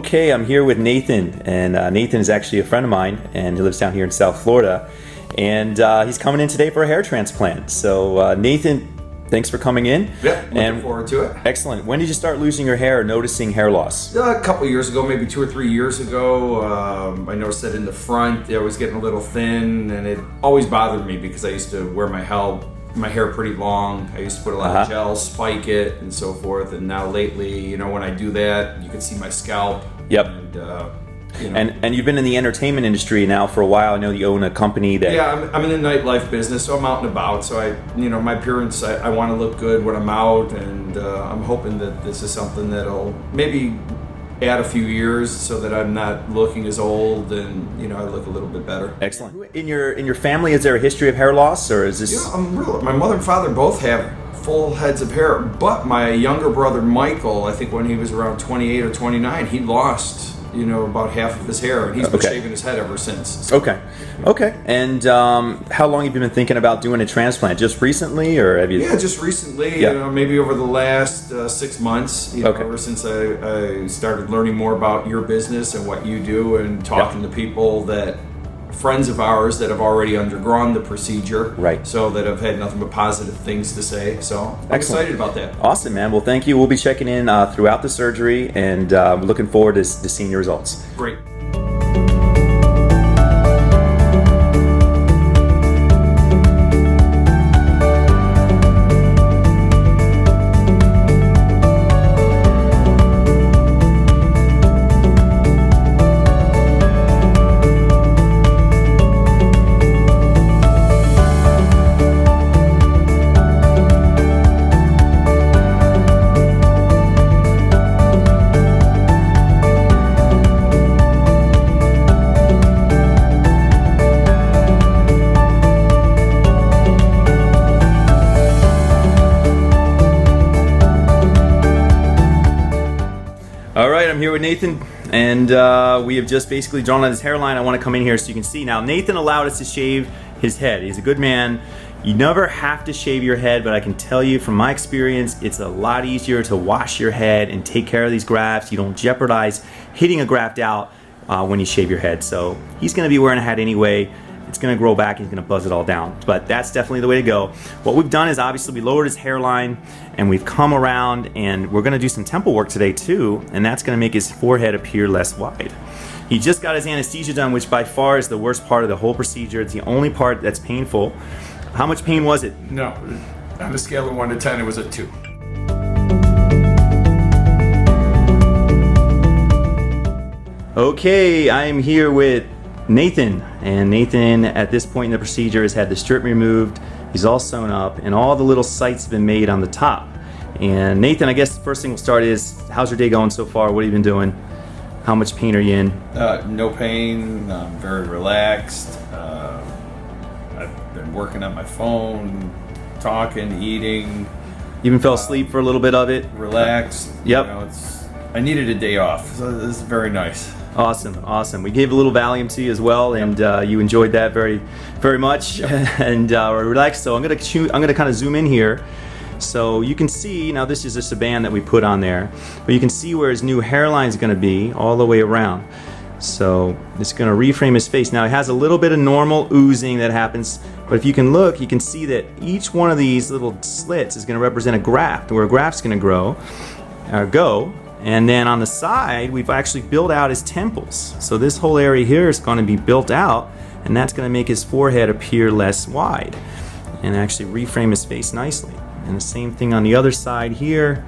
Okay, I'm here with Nathan, and Nathan is actually a friend of mine, and he lives down here in South Florida, and he's coming in today for a hair transplant. So Nathan, thanks for coming in. Yeah, looking forward to it. Excellent. When did you start losing your hair or noticing hair loss? A couple years ago, maybe 2 or 3 years ago. I noticed that in the front, I was getting a little thin, and it always bothered me because I used to wear my hair pretty long. I used to put a lot of gel, spike it, and so forth. And now lately, when I do that, you can see my scalp. Yep. And, And you've been in the entertainment industry now for a while. I know you own a company that... Yeah, I'm in the nightlife business, so I'm out and about. So my appearance, I want to look good when I'm out, and I'm hoping that this is something that'll maybe add a few years so that I'm not looking as old, and I look a little bit better. Excellent. In your family, is there a history of hair loss, or is this? My mother and father both have full heads of hair, but my younger brother Michael, I think when he was around 28 or 29, he lost about half of his hair, and he's been shaving his head ever since. So. Okay. And how long have you been thinking about doing a transplant? Just recently, or have you? Yeah, just recently. Yeah. Maybe over the last 6 months. Ever since I started learning more about your business and what you do, and talking to people friends of ours that have already undergone the procedure, right? So that have had nothing but positive things to say. So I'm excited about that. Awesome, man. Well, thank you. We'll be checking in throughout the surgery, and looking forward to seeing your results. Great. All right, I'm here with Nathan, and we have just basically drawn on his hairline. I want to come in here so you can see. Now, Nathan allowed us to shave his head. He's a good man. You never have to shave your head, but I can tell you from my experience, it's a lot easier to wash your head and take care of these grafts. You don't jeopardize hitting a graft out when you shave your head. So he's going to be wearing a hat anyway. It's going to grow back, he's going to buzz it all down. But that's definitely the way to go. What we've done is obviously we lowered his hairline, and we've come around, and we're going to do some temple work today too, and that's going to make his forehead appear less wide. He just got his anesthesia done, which by far is the worst part of the whole procedure. It's the only part that's painful. How much pain was it? No, on a scale of 1 to 10, it was a 2. Okay, I am here with Nathan, and Nathan at this point in the procedure has had the strip removed. He's all sewn up, and all the little sites have been made on the top. And Nathan, I guess the first thing we'll start is, how's your day going so far? What have you been doing? How much pain are you in? No pain. I'm very relaxed. I've been working on my phone, talking, eating. You even fell asleep for a little bit of it? Relaxed. Yep. I needed a day off, so this is very nice. Awesome. We gave a little Valium to you as well, and you enjoyed that very, very much, and relaxed. So I'm gonna kind of zoom in here, so you can see. Now this is just a band that we put on there, but you can see where his new hairline is going to be all the way around. So it's going to reframe his face. Now it has a little bit of normal oozing that happens, but if you can look, you can see that each one of these little slits is going to represent a graft, where a graft's going to go. And then on the side, we've actually built out his temples. So this whole area here is going to be built out, and that's going to make his forehead appear less wide and actually reframe his face nicely. And the same thing on the other side here.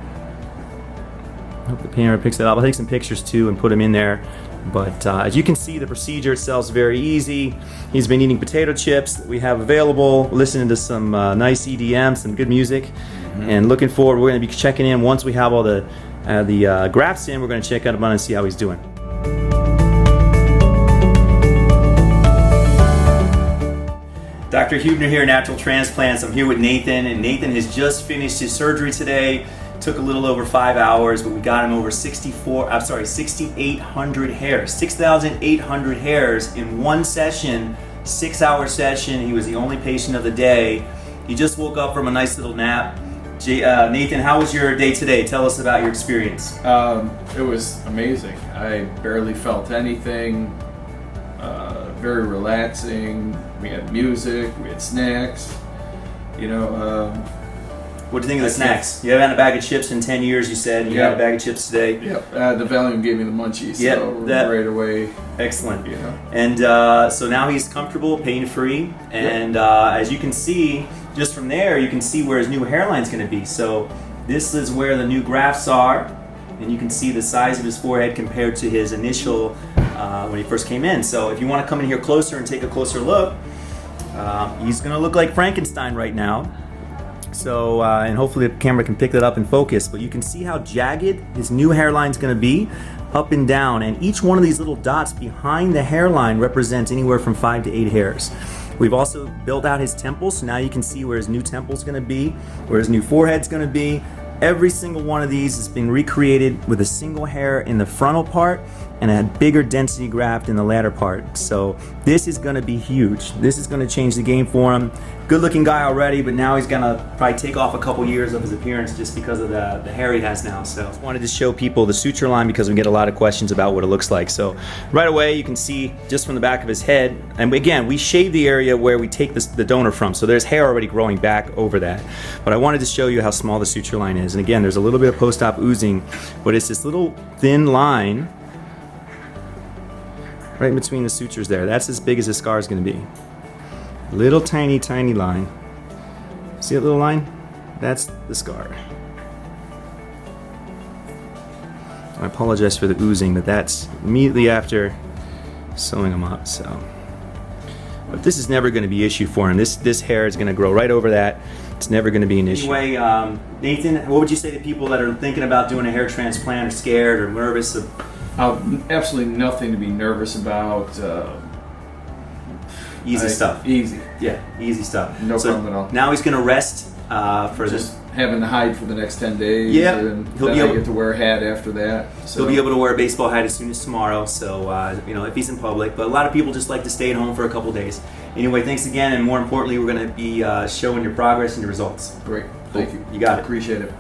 I hope the camera picks it up. I'll take some pictures too and put them in there. But as you can see, the procedure itself is very easy. He's been eating potato chips that we have available, listening to some nice EDM, some good music, and looking forward. We're going to be checking in once we have all the grafts in. We're going to check out him and see how he's doing. Dr. Huebner here, Natural Transplants. I'm here with Nathan, and Nathan has just finished his surgery today. Took a little over 5 hours, but we got him over 6,800 hairs. 6,800 hairs in one session, 6-hour session. He was the only patient of the day. He just woke up from a nice little nap. Nathan, how was your day today? Tell us about your experience. It was amazing. I barely felt anything. Very relaxing. We had music. We had snacks. You know. What do you think of the snacks? You haven't had a bag of chips in 10 years, you said. You had a bag of chips today. Yep. The Valium gave me the munchies, so right away. Excellent. You know. And so now he's comfortable, pain-free. And as you can see, just from there, you can see where his new hairline's going to be. So this is where the new grafts are. And you can see the size of his forehead compared to his initial when he first came in. So if you want to come in here closer and take a closer look, he's going to look like Frankenstein right now. So, and hopefully the camera can pick that up and focus, but you can see how jagged his new hairline's going to be, up and down, and each one of these little dots behind the hairline represents anywhere from 5 to 8 hairs. We've also built out his temples, so now you can see where his new temple's going to be, where his new forehead's going to be. Every single one of these has been recreated with a single hair in the frontal part and a bigger density graft in the latter part. So this is going to be huge. This is going to change the game for him. Good looking guy already, but now he's going to probably take off a couple years of his appearance just because of the hair he has now. So I wanted to show people the suture line because we get a lot of questions about what it looks like. So right away you can see just from the back of his head, and again we shave the area where we take the donor from, so there's hair already growing back over that. But I wanted to show you how small the suture line is, and again there's a little bit of post-op oozing, but it's this little thin line right in between the sutures there. That's as big as the scar is going to be. Little tiny line. See that little line? That's the scar. I apologize for the oozing, but that's immediately after sewing them up. So, but this is never going to be an issue for him. This hair is going to grow right over that. It's never going to be an issue. Anyway, Nathan, what would you say to people that are thinking about doing a hair transplant, or scared or nervous? Absolutely nothing to be nervous about. Easy stuff. Easy. Yeah, easy stuff. No problem at all. Now he's going to rest for just having to hide for the next 10 days. Yeah, and then I get to wear a hat after that. So he'll be able to wear a baseball hat as soon as tomorrow. So you know, if he's in public, but a lot of people just like to stay at home for a couple days. Anyway, thanks again, and more importantly, we're going to be showing your progress and your results. Great. Thank you. You got it. Appreciate it.